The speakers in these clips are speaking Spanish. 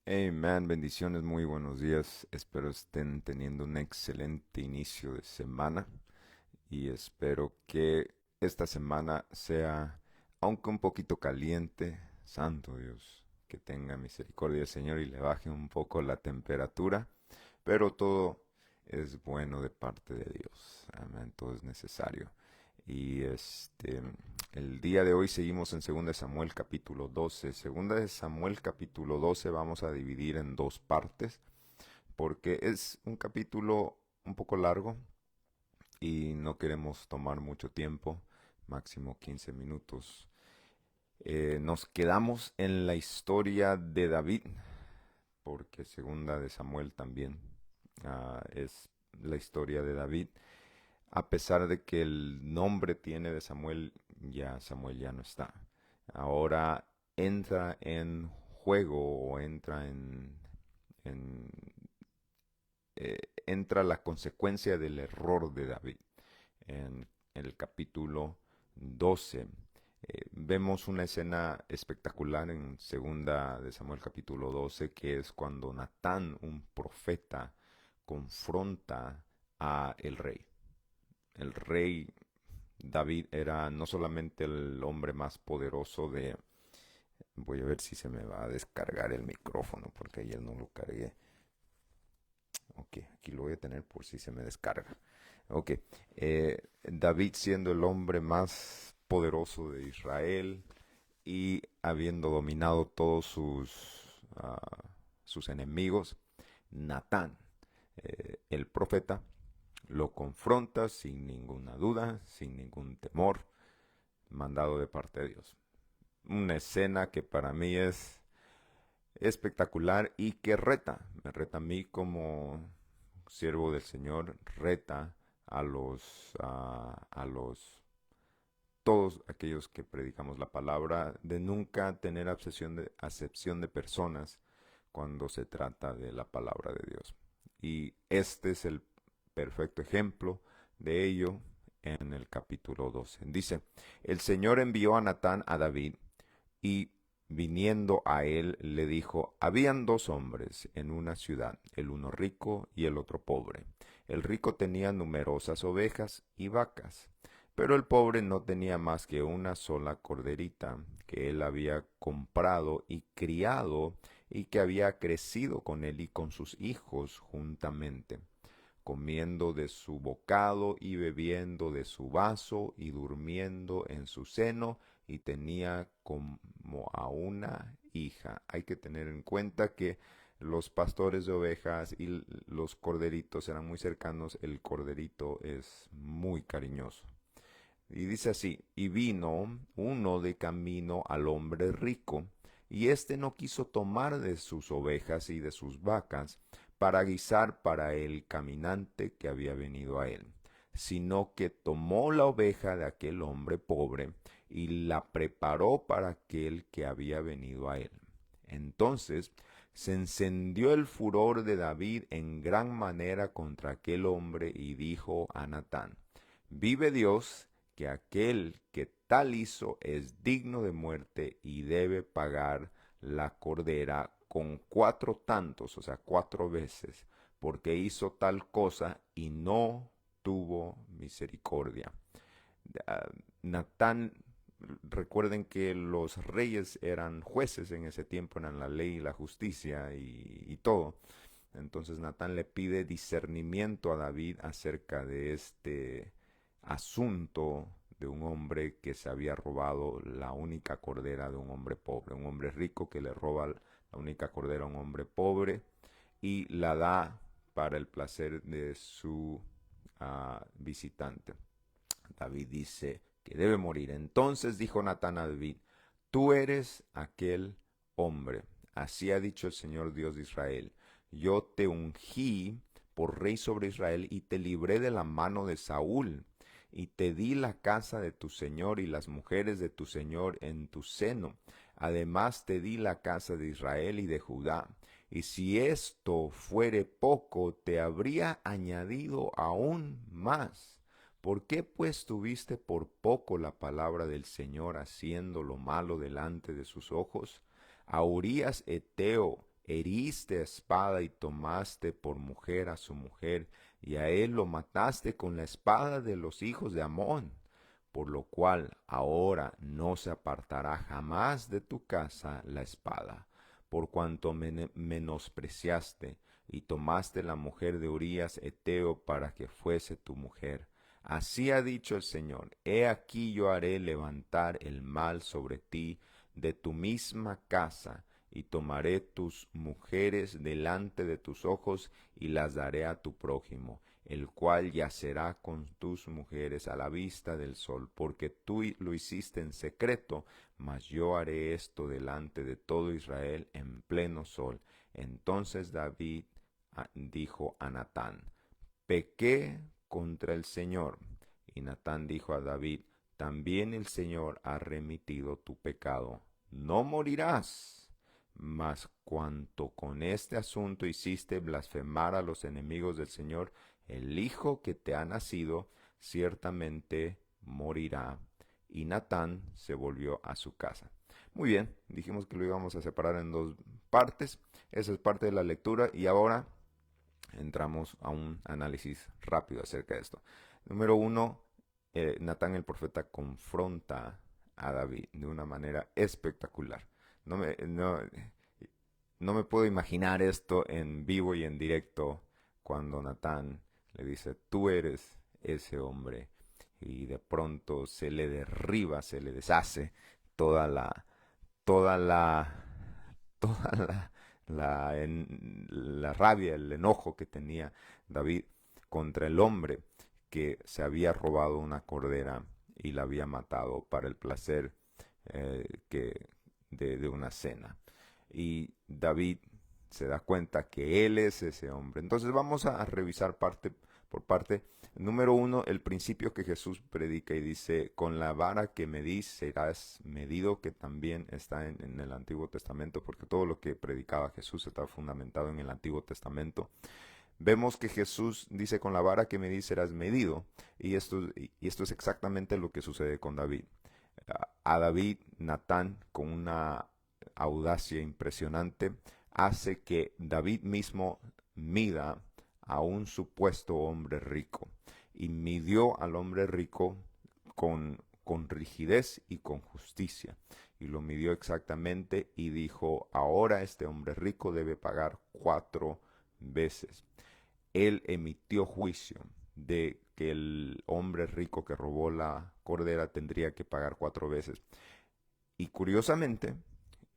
Amen, bendiciones, muy buenos días. Espero estén teniendo un excelente inicio de semana y espero que esta semana sea, aunque un poquito caliente, santo Dios, que tenga misericordia el Señor y le baje un poco la temperatura, pero todo es bueno de parte de Dios. Amén, todo es necesario. Y el día de hoy seguimos en 2 de Samuel capítulo 12. 2 de Samuel capítulo 12 vamos a dividir en dos partes porque es un capítulo un poco largo y no queremos tomar mucho tiempo, máximo 15 minutos. Nos quedamos en la historia de David, porque 2 de Samuel también es la historia de David. A pesar de que el nombre tiene de Samuel, ya Samuel ya no está. Ahora entra en juego o en entra la consecuencia del error de David. En el capítulo 12 vemos una escena espectacular en 2 de Samuel capítulo 12, que es cuando Natán, un profeta, confronta a el rey. El rey David era no solamente el hombre más poderoso de... Voy a ver si se me va a descargar el micrófono porque ayer no lo cargué. Ok, aquí lo voy a tener por si se me descarga. Ok, David siendo el hombre más poderoso de Israel y habiendo dominado todos sus enemigos, Natán, el profeta, lo confronta sin ninguna duda, sin ningún temor, mandado de parte de Dios. Una escena que para mí es espectacular y que me reta a mí como siervo del Señor, reta a los todos aquellos que predicamos la palabra de nunca tener acepción de personas cuando se trata de la palabra de Dios. Y este es el perfecto ejemplo de ello en el capítulo 12. Dice, el Señor envió a Natán a David y viniendo a él le dijo, habían dos hombres en una ciudad, el uno rico y el otro pobre. El rico tenía numerosas ovejas y vacas, pero el pobre no tenía más que una sola corderita que él había comprado y criado y que había crecido con él y con sus hijos juntamente, comiendo de su bocado y bebiendo de su vaso y durmiendo en su seno, y tenía como a una hija. Hay que tener en cuenta que los pastores de ovejas y los corderitos eran muy cercanos. El corderito es muy cariñoso. Y dice así, y vino uno de camino al hombre rico, y éste no quiso tomar de sus ovejas y de sus vacas para guisar para el caminante que había venido a él, sino que tomó la oveja de aquel hombre pobre y la preparó para aquel que había venido a él. Entonces se encendió el furor de David en gran manera contra aquel hombre y dijo a Natán, vive Dios, que aquel que tal hizo es digno de muerte y debe pagar la cordera con 4 tantos, o sea, 4 veces, porque hizo tal cosa y no tuvo misericordia. Ah, Natán, recuerden que los reyes eran jueces en ese tiempo, eran la ley y la justicia y todo. Entonces Natán le pide discernimiento a David acerca de este asunto de un hombre que se había robado la única cordera de un hombre pobre, un hombre rico que le roba la única cordera a un hombre pobre y la da para el placer de su visitante. David dice que debe morir. Entonces dijo Natán a David, tú eres aquel hombre. Así ha dicho el Señor Dios de Israel. Yo te ungí por rey sobre Israel y te libré de la mano de Saúl y te di la casa de tu señor y las mujeres de tu señor en tu seno. Además te di la casa de Israel y de Judá. Y si esto fuere poco, te habría añadido aún más. ¿Por qué pues tuviste por poco la palabra del Señor haciendo lo malo delante de sus ojos? A Urías Eteo heriste a espada y tomaste por mujer a su mujer, y a él lo mataste con la espada de los hijos de Amón, por lo cual ahora no se apartará jamás de tu casa la espada, por cuanto menospreciaste y tomaste la mujer de Urías Eteo para que fuese tu mujer. Así ha dicho el Señor, he aquí yo haré levantar el mal sobre ti de tu misma casa, y tomaré tus mujeres delante de tus ojos y las daré a tu prójimo, el cual yacerá con tus mujeres a la vista del sol, porque tú lo hiciste en secreto, mas yo haré esto delante de todo Israel en pleno sol. Entonces David dijo a Natán, pequé contra el Señor. Y Natán dijo a David, también el Señor ha remitido tu pecado, no morirás. Mas cuanto con este asunto hiciste blasfemar a los enemigos del Señor, el hijo que te ha nacido ciertamente morirá. Y Natán se volvió a su casa. Muy bien, dijimos que lo íbamos a separar en dos partes. Esa es parte de la lectura y ahora entramos a un análisis rápido acerca de esto. Número uno, Natán el profeta confronta a David de una manera espectacular. No me, no, no me puedo imaginar esto en vivo y en directo cuando Natán le dice, tú eres ese hombre. Y de pronto se le derriba, se le deshace toda la, toda la, toda la rabia, el enojo que tenía David contra el hombre que se había robado una cordera y la había matado para el placer de una cena. Y David se da cuenta que él es ese hombre. Entonces vamos a revisar parte por parte. Número uno, el principio que Jesús predica y dice, con la vara que medís serás medido, que también está en el Antiguo Testamento, porque todo lo que predicaba Jesús está fundamentado en el Antiguo Testamento. Vemos que Jesús dice, con la vara que medís serás medido, y esto es exactamente lo que sucede con David. A David, Natán, con una audacia impresionante, hace que David mismo mida a un supuesto hombre rico, y midió al hombre rico con rigidez y con justicia, y lo midió exactamente y dijo, ahora este hombre rico debe pagar 4 veces. Él emitió juicio de que el hombre rico que robó la cordera tendría que pagar 4 veces. Y curiosamente,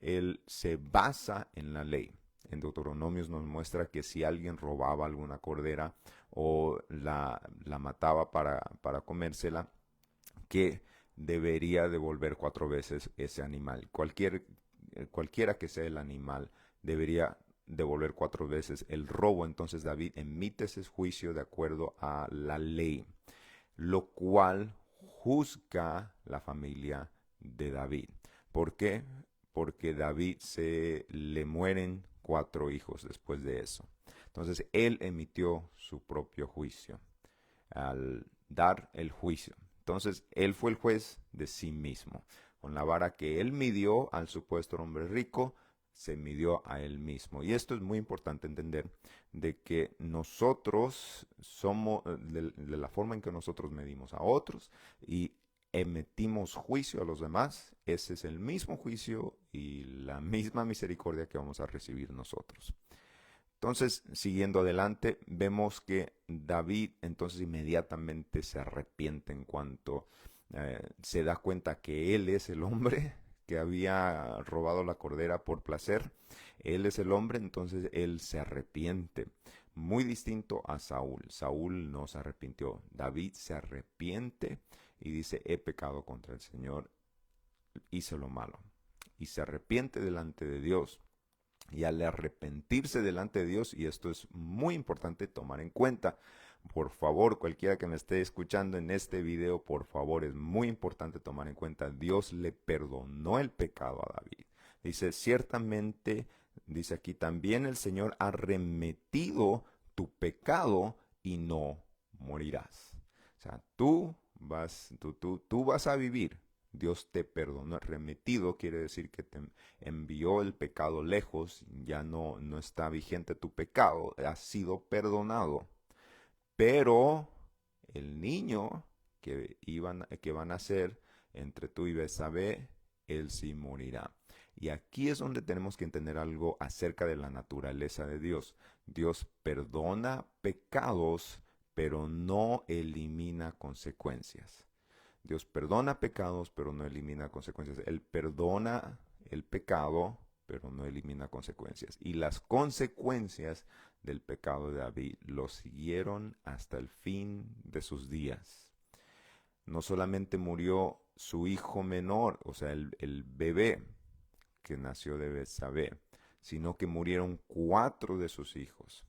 él se basa en la ley. En Deuteronomios nos muestra que si alguien robaba alguna cordera o la mataba para comérsela, que debería devolver 4 veces ese animal. Cualquiera que sea el animal, debería devolver 4 veces el robo. Entonces David emite ese juicio de acuerdo a la ley, lo cual juzga la familia de David. ¿Por qué? Porque David se le mueren 4 hijos después de eso. Entonces él emitió su propio juicio al dar el juicio. Entonces él fue el juez de sí mismo. Con la vara que él midió al supuesto hombre rico, se midió a él mismo. Y esto es muy importante entender, de que nosotros somos, de la forma en que nosotros medimos a otros y emitimos juicio a los demás, ese es el mismo juicio y la misma misericordia que vamos a recibir nosotros. Entonces, siguiendo adelante, vemos que David entonces inmediatamente se arrepiente en cuanto se da cuenta que él es el hombre que había robado la cordera por placer. Él es el hombre, entonces él se arrepiente. Muy distinto a Saúl. Saúl no se arrepintió. David se arrepiente y dice, he pecado contra el Señor, hice lo malo. Y se arrepiente delante de Dios. Y al arrepentirse delante de Dios, y esto es muy importante tomar en cuenta, por favor, cualquiera que me esté escuchando en este video, por favor, es muy importante tomar en cuenta, Dios le perdonó el pecado a David. Dice, ciertamente, dice aquí, también el Señor ha remitido tu pecado y no morirás. O sea, tú vas a vivir. Dios te perdonó. Remitido quiere decir que te envió el pecado lejos, ya no está vigente tu pecado, has sido perdonado. Pero el niño que van a nacer entre tú y Betsabé, él sí morirá. Y aquí es donde tenemos que entender algo acerca de la naturaleza de Dios. Dios perdona pecados, pero no elimina consecuencias. Dios perdona pecados, pero no elimina consecuencias. Él perdona el pecado, pero no elimina consecuencias. Y las consecuencias del pecado de David lo siguieron hasta el fin de sus días. No solamente murió su hijo menor, o sea, el bebé que nació de Betsabé, sino que murieron 4 de sus hijos.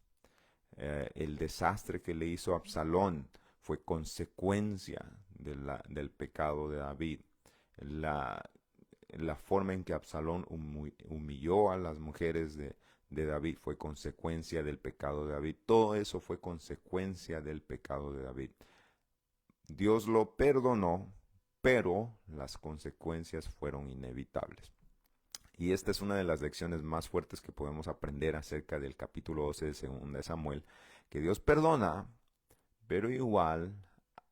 El desastre que le hizo Absalón fue consecuencia del pecado de David. La, la forma en que Absalón humilló a las mujeres de David fue consecuencia del pecado de David. Todo eso fue consecuencia del pecado de David. Dios lo perdonó, pero las consecuencias fueron inevitables. Y esta es una de las lecciones más fuertes que podemos aprender acerca del capítulo 12 de 2 de Samuel, que Dios perdona, pero igual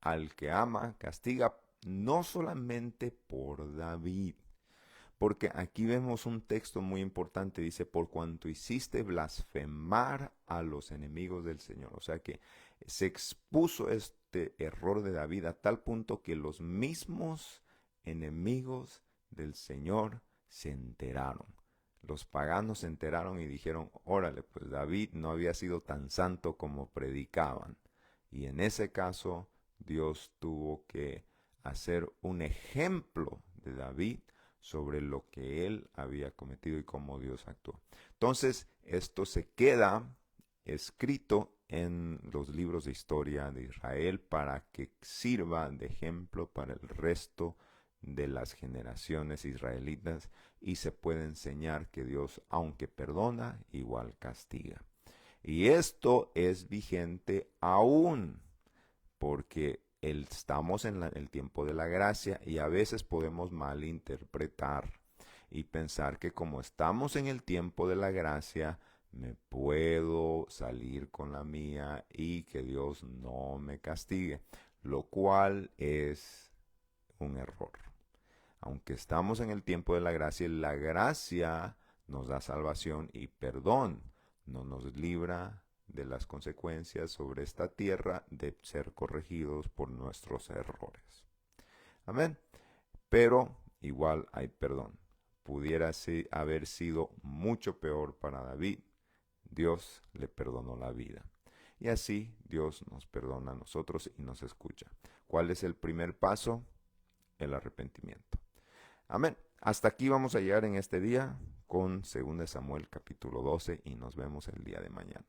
al que ama castiga, no solamente por David, porque aquí vemos un texto muy importante, dice, por cuanto hiciste blasfemar a los enemigos del Señor. O sea que se expuso este error de David a tal punto que los mismos enemigos del Señor se enteraron. Los paganos se enteraron y dijeron, órale, pues David no había sido tan santo como predicaban. Y en ese caso, Dios tuvo que hacer un ejemplo de David sobre lo que él había cometido y cómo Dios actuó. Entonces, esto se queda escrito en los libros de historia de Israel para que sirva de ejemplo para el resto de las generaciones israelitas y se puede enseñar que Dios, aunque perdona, igual castiga. Y esto es vigente aún porque estamos en el tiempo de la gracia y a veces podemos malinterpretar y pensar que como estamos en el tiempo de la gracia, me puedo salir con la mía y que Dios no me castigue, lo cual es un error. Aunque estamos en el tiempo de la gracia nos da salvación y perdón, no nos libra de las consecuencias sobre esta tierra de ser corregidos por nuestros errores. Amén. Pero igual hay perdón. Pudiera haber sido mucho peor para David. Dios le perdonó la vida. Y así Dios nos perdona a nosotros y nos escucha. ¿Cuál es el primer paso? El arrepentimiento. Amén. Hasta aquí vamos a llegar en este día con 2 Samuel capítulo 12 y nos vemos el día de mañana.